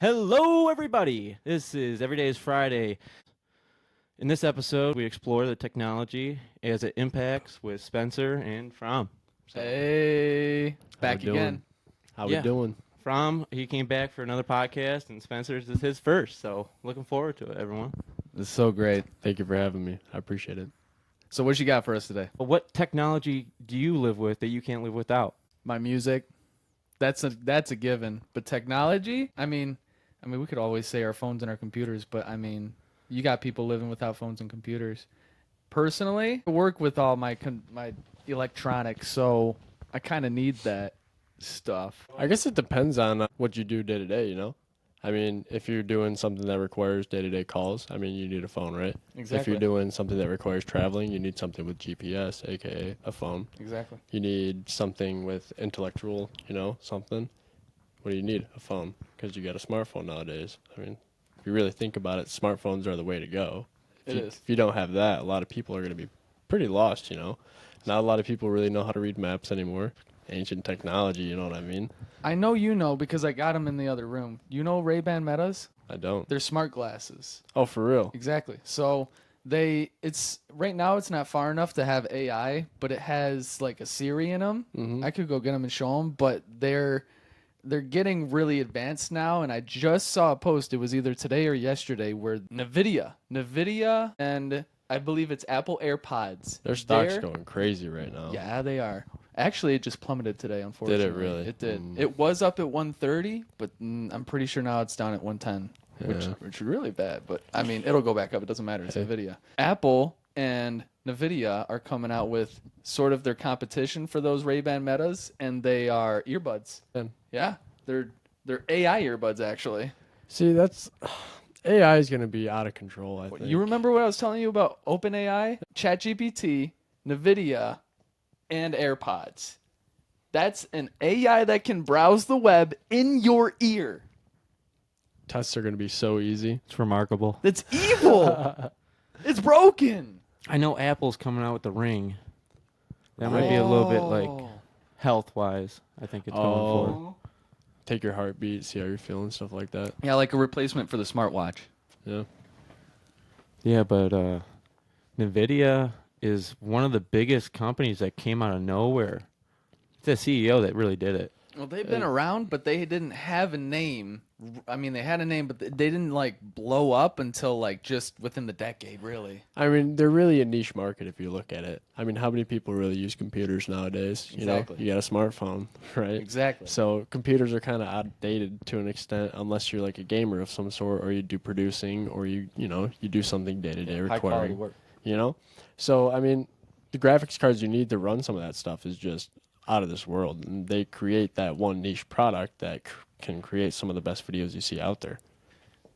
Hello, everybody. This is Every Day is Friday. In this episode, we explore the technology as it impacts with Spencer and Fromm. So, Hey, back we doing? again. How Yeah. we doing? Fromm, he came back for another podcast, and Spencer's is his first. So, looking forward to it, everyone. This is so great. Thank you for having me. I appreciate it. So, what you got for us today? But what technology do you live with that you can't live without? My music. That's a given. But technology. I mean, we could always say our phones and our computers, but I mean, you got people living without phones and computers. Personally, I work with all my electronics, so I kind of need that stuff. I guess it depends on what you do day to day, you know? I mean, if you're doing something that requires day-to-day calls, I mean, you need a phone, right? If Exactly. you're doing something that requires traveling, you need something with GPS, aka a phone. Exactly. You need something with intellectual, something. What do you need? A phone, because you got a smartphone nowadays. I mean, if you really think about it, smartphones are the way to go. If you don't have that, a lot of people are going to be pretty lost, you know? Not a lot of people really know how to read maps anymore. Ancient technology, you know what I mean? I know you know because I got them in the other room. You know Ray-Ban Metas? I don't. They're smart glasses. Oh, for real? Exactly. So it's right now it's not far enough to have AI, but it has like a Siri in them. Mm-hmm. I could go get them and show them, but they're getting really advanced now. And I just saw a post. It was either today or yesterday where Nvidia, and I believe it's Apple AirPods. Their stock's going crazy right now. Yeah, they are. Actually, it just plummeted today. Unfortunately, Did it really? It did. Mm. It was up at 130, but I'm pretty sure now it's down at 110. Yeah. Which is really bad, but I mean, it'll go back up. It doesn't matter. It's Hey. NVIDIA. Apple and NVIDIA are coming out with sort of their competition for those Ray-Ban Metas, and they are earbuds. Man. Yeah, they're AI earbuds, actually. See, that's AI is going to be out of control, I think. You remember what I was telling you about OpenAI, ChatGPT, NVIDIA, and AirPods? That's an AI that can browse the web in your ear. Tests are going to be so easy. It's remarkable. That's evil. It's broken. I know Apple's coming out with the Ring. That might be a little bit like health-wise. I think it's going for. Take your heartbeat, see how you're feeling, stuff like that. Yeah, like a replacement for the smartwatch. Yeah. Yeah, but NVIDIA is one of the biggest companies that came out of nowhere. It's the CEO that really did it. Well, they've been around, but they didn't have a name. I mean, they had a name, but they didn't like blow up until like just within the decade, really. I mean, they're really a niche market if you look at it. I mean, how many people really use computers nowadays? Exactly. You got a smartphone, right? Exactly. So computers are kind of outdated to an extent, unless you're like a gamer of some sort, or you do producing, or you do something day to day High quality requiring, work. So I mean, the graphics cards you need to run some of that stuff is just out of this world, and they create that one niche product that can create some of the best videos you see out there.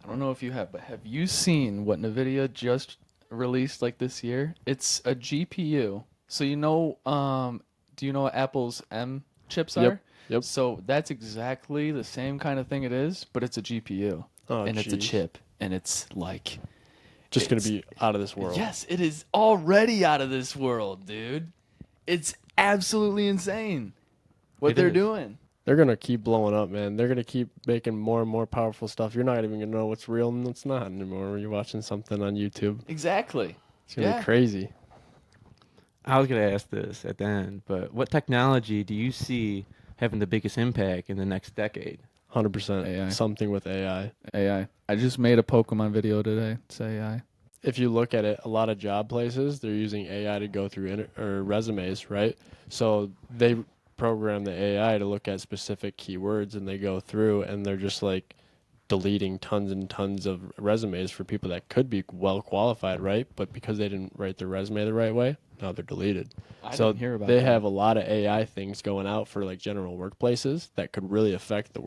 I don't know if you have, but have you seen what NVIDIA just released like this year? It's a GPU. So do you know what Apple's M chips are? Yep. So that's exactly the same kind of thing it is, but it's a GPU. Oh, and it's a geez. chip. And it's like... Just going to be out of this world. Yes, it is already out of this world, dude. It's absolutely insane what they're doing. They're going to keep blowing up, man. They're going to keep making more and more powerful stuff. You're not even going to know what's real and what's not anymore when you're watching something on YouTube. Exactly. It's going to be crazy. I was going to ask this at the end, but what technology do you see having the biggest impact in the next decade? 100% AI. Something with AI. AI. I just made a Pokemon video today. It's AI. If you look at it, a lot of job places, they're using AI to go through resumes, right? So they program the AI to look at specific keywords, and they go through and they're just like deleting tons and tons of resumes for people that could be well qualified, right? But because they didn't write their resume the right way, now they're deleted. I So didn't hear about they that. have a lot of AI things going out for like general workplaces that could really affect the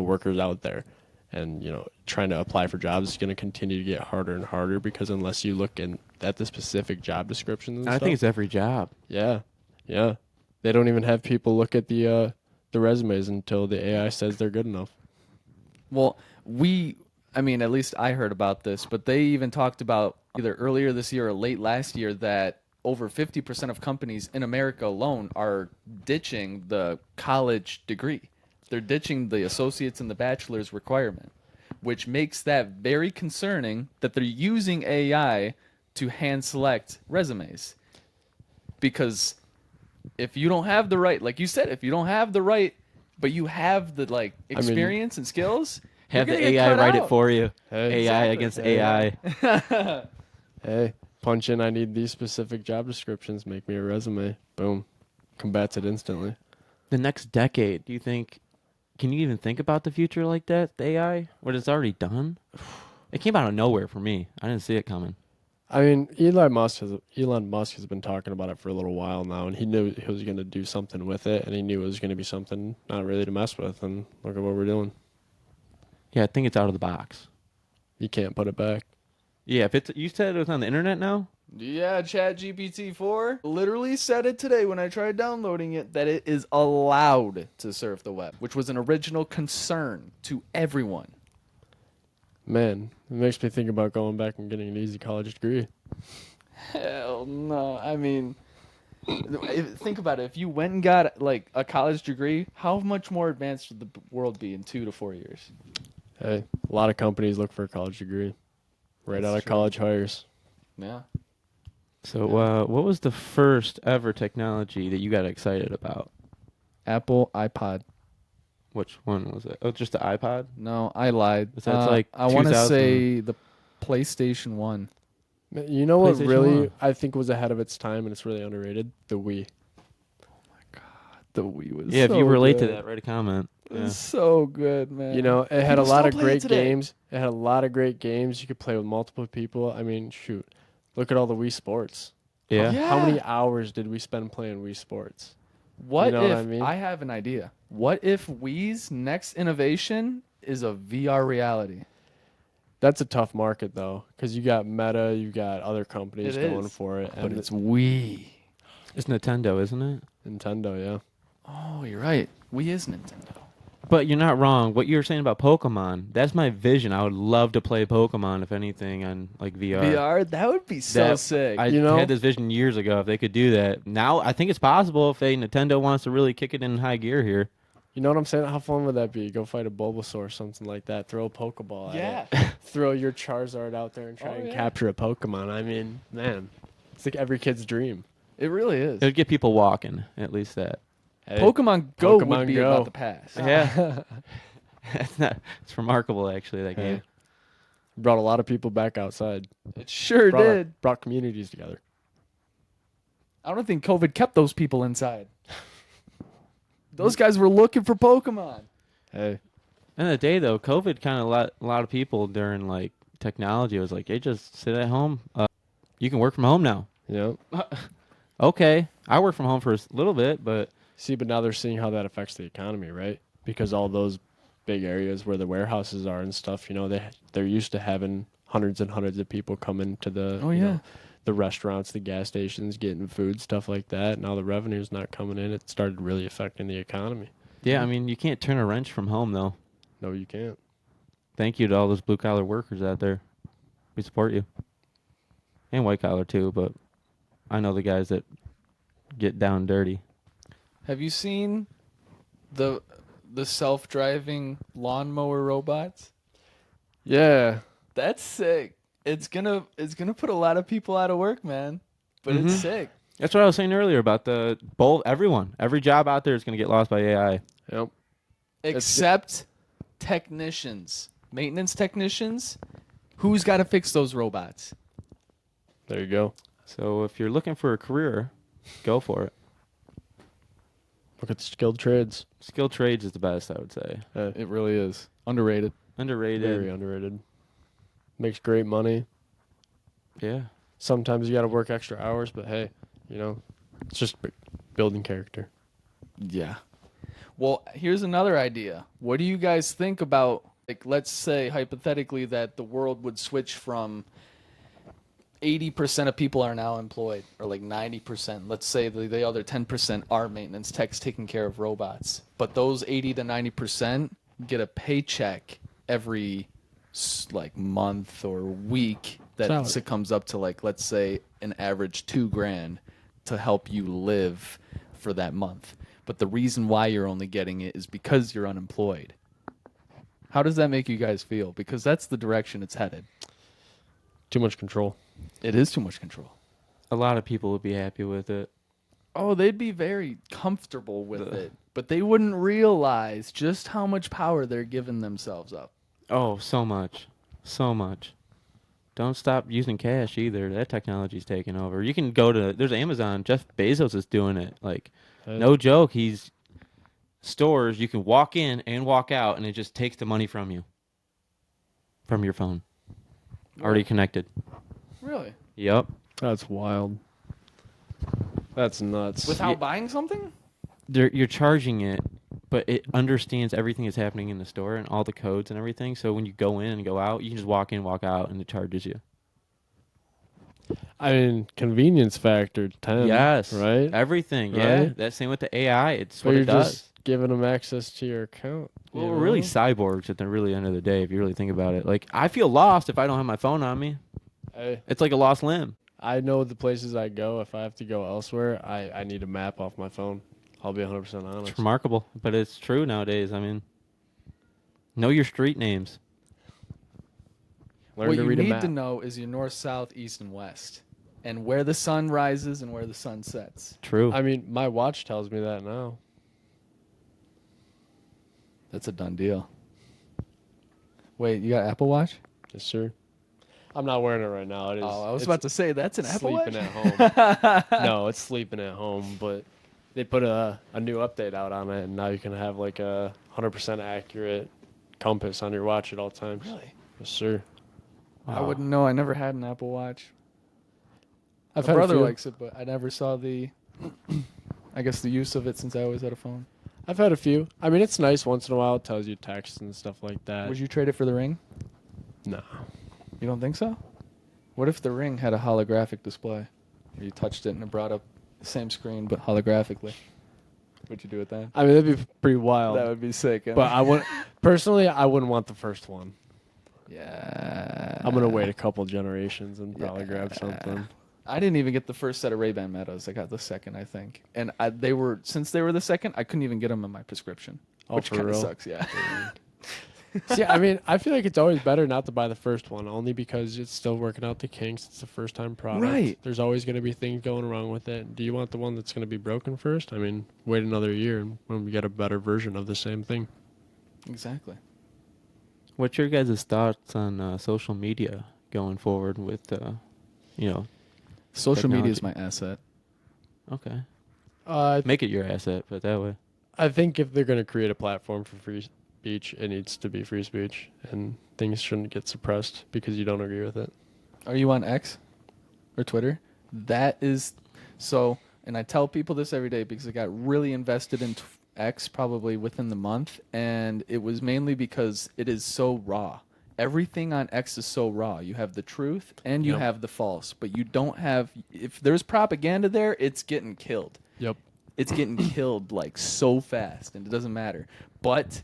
workers out there. And, trying to apply for jobs is going to continue to get harder and harder because unless you look at the specific job descriptions and I stuff. think it's every job. Yeah. They don't even have people look at the resumes until the AI says they're good enough. Well, at least I heard about this, but they even talked about either earlier this year or late last year that over 50% of companies in America alone are ditching the college degree. They're ditching the associates and the bachelor's requirement, which makes that very concerning that they're using AI to hand select resumes. Because if you don't have the right, like you said, if you don't have the right, but you have the like experience and skills, Have you're the gonna get AI cut write out. it for you. Hey, AI Exactly. against AI. AI. hey, punch in. I need these specific job descriptions. Make me a resume. Boom, combats it instantly. The next decade, do you think? Can you even think about the future like that? The AI, what it's already done. It came out of nowhere for me. I didn't see it coming. I mean, Elon Musk has been talking about it for a little while now, and he knew he was going to do something with it, and he knew it was going to be something not really to mess with. And look at what we're doing. Yeah, I think it's out of the box. You can't put it back. Yeah, if it's you said it was on the internet now. Yeah, ChatGPT-4 literally said it today when I tried downloading it that it is allowed to surf the web, which was an original concern to everyone. Man, it makes me think about going back and getting an easy college degree. Hell no. I mean, think about it. If you went and got like a college degree, how much more advanced would the world be in 2 to 4 years? Hey, a lot of companies look for a college degree right That's out of true. college hires. Yeah. So, what was the first ever technology that you got excited about? Apple iPod. Which one was it? Oh, just the iPod? No, I lied. So that's like I want to 2000. say the PlayStation 1. You know what PlayStation really 1. I think was ahead of its time and it's really underrated? The Wii. The Wii was Yeah, if so you relate to good. that, write a comment. It Yeah. was so good, man. You know, it had People a lot still of play it great today. games. It had a lot of great games. You could play with multiple people. I mean, shoot. Look at all the Wii Sports. Yeah. Yeah. How many hours did we spend playing Wii Sports? What You know if what I mean? have an idea? What if Wii's next innovation is a VR reality? That's a tough market though, because you got Meta, you got other companies It going is. for it, But and it's Wii. It's Nintendo, isn't it? Nintendo, yeah. Oh, you're right. Wii is Nintendo. But you're not wrong. What you were saying about Pokemon, that's my vision. I would love to play Pokemon, if anything, on like VR. VR? That would be so That- sick. I You know- had this vision years ago if they could do that. Now I think it's possible if Nintendo wants to really kick it in high gear here. You know what I'm saying? How fun would that be? Go fight a Bulbasaur or something like that. Throw a Pokeball at it. Throw your Charizard out there and try Oh, and yeah. capture a Pokemon. I mean, man, it's like every kid's dream. It really is. It would get people walking, at least that. Hey, Pokemon Go would Pokemon be Go. about the past. Yeah. It's remarkable, actually, that game. Hey. Brought a lot of people back outside. It sure did. Brought communities together. I don't think COVID kept those people inside. Those guys were looking for Pokemon. Hey, End of the day, though, COVID kind of a lot of people during like technology was like, "Hey, just sit at home. You can work from home now." you know. Okay, I work from home for a little bit, but See, but now they're seeing how that affects the economy, right? Because all those big areas where the warehouses are and stuff, you know, they're used to having hundreds and hundreds of people come into the Oh, you yeah. know, the restaurants, the gas stations, getting food, stuff like that. Now the revenue's not coming in. It started really affecting the economy. yeah, I mean, you can't turn a wrench from home, though. No, you can't. Thank you to all those blue collar workers out there. We support you, and white collar too. But I know the guys that get down dirty. Have you seen the self-driving lawnmower robots? Yeah. That's sick. It's gonna put a lot of people out of work, man. But Mhm. it's sick. That's what I was saying earlier about every job out there is going to get lost by AI. Yep. Except technicians, maintenance technicians. Who's got to fix those robots? There you go. So if you're looking for a career, go for it. Look at the skilled trades. Skilled trades is the best, I would say. It really is underrated. Underrated. Very underrated. Makes great money. Yeah. Sometimes you got to work extra hours, but hey, you know, it's just building character. Yeah. Well, here's another idea. What do you guys think about, like, let's say hypothetically that the world would switch from 80% of people are now employed, or like 90%. Let's say the other 10% are maintenance techs taking care of robots. But those 80 to 90% get a paycheck every like month or week that Salary. it comes up to, like, let's say an average $2,000 to help you live for that month. but the reason why you're only getting it is because you're unemployed. How does that make you guys feel? Because that's the direction it's headed. Too much control. It is too much control. A lot of people would be happy with it. Oh, they'd be very comfortable with it, but they wouldn't realize just how much power they're giving themselves up. Oh, so much. So much. Don't stop using cash either. That technology's taking over. You can go to, there's Amazon. Jeff Bezos is doing it. Like, no joke. He's stores, you can walk in and walk out, and it just takes the money from you. From your phone. Already connected. Really? Yep. That's wild. That's nuts. Without buying something? You're charging it, but it understands everything that's happening in the store and all the codes and everything. So when you go in and go out, you can just walk in, walk out, and it charges you. I mean, convenience factor 10. Yes. Right? Everything. Yeah. Right? That's same with the AI. It's So what you're it does. just giving them access to your account. Well, we're really cyborgs at the really end of the day, if you really think about it. Like, I feel lost if I don't have my phone on me. Hey, It's like a lost limb. I know the places I go. If I have to go elsewhere, I need a map off my phone. I'll be 100% honest. It's remarkable, but it's true nowadays. I mean, know your street names. Learn What to you read a need map. to know is your north, south, east, and west, and where the sun rises and where the sun sets. True. I mean, my watch tells me that now. That's a done deal. Wait, you got Apple Watch? Yes, sir. I'm not wearing it right now. It is. Oh, I was it's about to say that's an Apple Watch. sleeping at home. No, it's sleeping at home. But they put a new update out on it, and now you can have like a 100% accurate compass on your watch at all times. Really? Yes, sir. I wouldn't know. I never had an Apple Watch. I've My had brother a few. likes it, but I never saw the, I guess, the use of it since I always had a phone. I've had a few. I mean, it's nice once in a while. It tells you texts and stuff like that. Would you trade it for the Ring? No. You don't think so? What if the Ring had a holographic display? Or you touched it and it brought up the same screen but holographically? What'd you do with that? I mean, that'd be pretty wild. That would be sick. But I would personally, I wouldn't want the first one. Yeah. I'm gonna wait a couple generations and probably grab something. I didn't even get the first set of Ray-Ban Metas. I got the second, I think. And since they were the second, I couldn't even get them in my prescription. Oh, which for kind of real? sucks, yeah. See, I mean, I feel like it's always better not to buy the first one, only because it's still working out the kinks. It's the first time product. Right. There's always going to be things going wrong with it. Do you want the one that's going to be broken first? I mean, wait another year and when we get a better version of the same thing. Exactly. What's your guys' thoughts on social media going forward with, Social media is Technology. my asset. Okay. I Make it your asset, put it that way. I think if they're going to create a platform for free speech, it needs to be free speech, and things shouldn't get suppressed because you don't agree with it. Are you on X or Twitter? That is so, and I tell people this every day because I got really invested in X probably within the month, and it was mainly because it is so raw. Everything on X is so raw. You have the truth and you Yep. have the false, but you don't have, if there's propaganda there, it's getting killed. Yep. It's getting killed like so fast, and it doesn't matter. But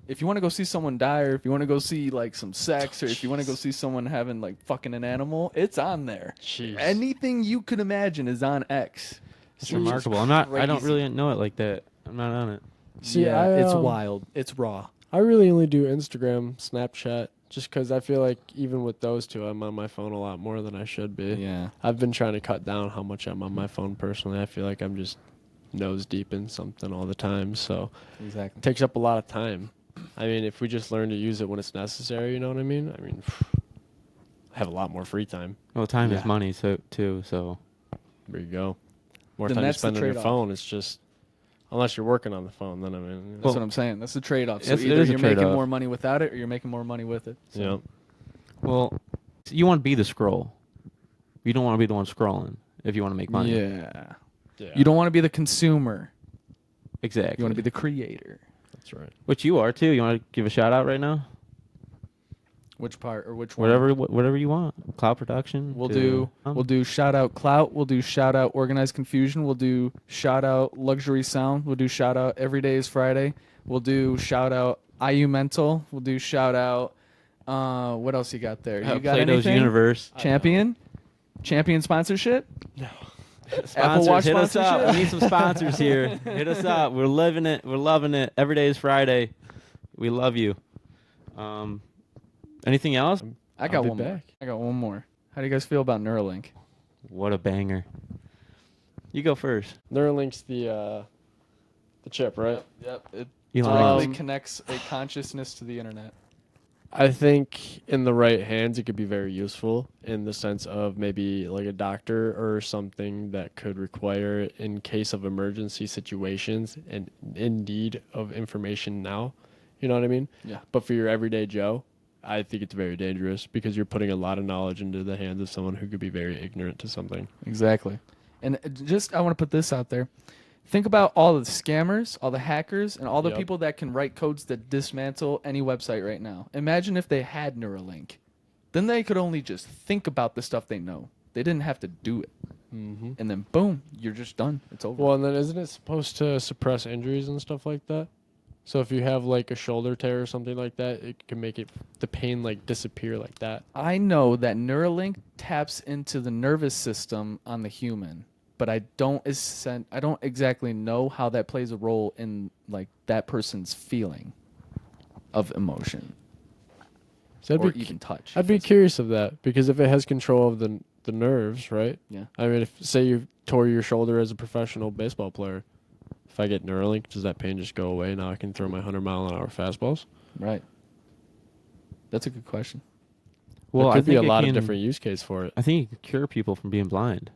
if you want to go see someone die, or if you want to go see like some sex, or if you want to go see someone having like fucking an animal, it's on there. Jeez. Anything you could imagine is on X. It's remarkable. I don't crazy. really know it like that. I'm not on it. See, yeah, I, it's um, wild. It's raw. I really only do Instagram, Snapchat, just because I feel like even with those two, I'm on my phone a lot more than I should be. Yeah. I've been trying to cut down how much I'm on my phone personally. I feel like I'm just nose deep in something all the time, so Exactly. it takes up a lot of time. I mean, if we just learn to use it when it's necessary, you know what I mean? I mean, I have a lot more free time. Well, time Yeah. is money, too. So There you go. More Then time you that's the spend on your trade-off. phone. It's just, unless you're working on the phone, then I mean, That's what I'm saying. That's the trade-off. So Yes, it either is a you're making trade-off. more money without it, or you're making more money with it. So. you know, well, you want to be the scroll. You don't want to be the one scrolling if you want to make money. Yeah. yeah, You don't want to be the consumer. Exactly. You want to be the creator. That's right. Which you are too. You want to give a shout out right now? Which part or which one? Whatever you want. Cloud production. We'll to- do shout out Clout. We'll do shout out Organized Confusion. We'll do shout out Luxury Sound. We'll do shout out Every Day is Friday. We'll do shout out IU Mental. We'll do shout out. What else you got there? You got Plato's anything? Universe. Champion sponsorship. Apple Sponsors, Watch hit us up. sponsorship? We need some sponsors here. Hit us up. We're living it. We're loving it. Every day is Friday. We love you. Anything else? I got I'll be one more. back. I got one more. How do you guys feel about Neuralink? What a banger. You go first. Neuralink's the chip, right? Yep. It Elon directly Musk. connects a consciousness to the internet. I think in the right hands, it could be very useful in the sense of maybe like a doctor or something that could require it in case of emergency situations and in need of information now. You know what I mean? Yeah. But for your everyday Joe, I think it's very dangerous because you're putting a lot of knowledge into the hands of someone who could be very ignorant to something. Exactly. And I want to put this out there. Think about all the scammers, all the hackers, and all the Yep. people that can write codes that dismantle any website right now. Imagine if they had Neuralink. Then they could only just think about the stuff they know. They didn't have to do it. Mm-hmm. And then, boom, you're just done. It's over. Well, and then isn't it supposed to suppress injuries and stuff like that? So if you have like a shoulder tear or something like that, it can make the pain like disappear like that. I know that Neuralink taps into the nervous system on the human, but I don't exactly know how that plays a role in like that person's feeling of emotion So or even touch. I'd be curious of that because if it has control of the nerves, right? Yeah. I mean, if say you tore your shoulder as a professional baseball player, if I get Neuralink, does that pain just go away? Now I can throw my 100-mile-an-hour fastballs. Right. That's a good question. Well, There I could be think a it lot of can- different use case for it. I think you can cure people from being blind.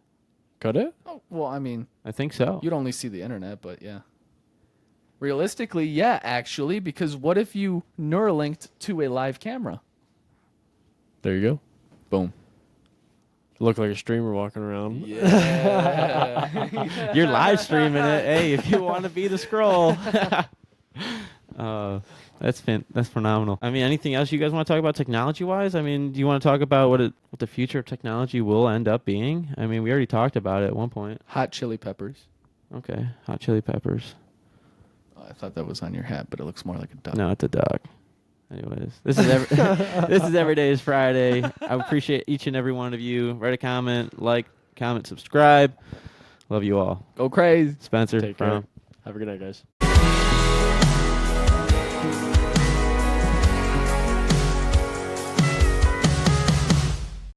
Could it? Oh, well, I mean, I think so. you'd only see the internet, but yeah. Realistically, yeah, actually, because what if you Neuralinked to a live camera? There you go. Boom. Look like a streamer walking around. Yeah. You're live streaming it. Hey, if you want to be the scroll. That's phenomenal. I mean, anything else you guys want to talk about technology-wise? I mean, do you want to talk about what the future of technology will end up being? I mean, we already talked about it at one point. Hot chili peppers. Okay, hot chili peppers. Oh, I thought that was on your hat, but it looks more like a duck. No, it's a duck. Anyways, this is this is Every Day is Friday. I appreciate each and every one of you. Write a comment, comment, subscribe. Love you all. Go crazy. Spencer. Take care. Have a good night, guys.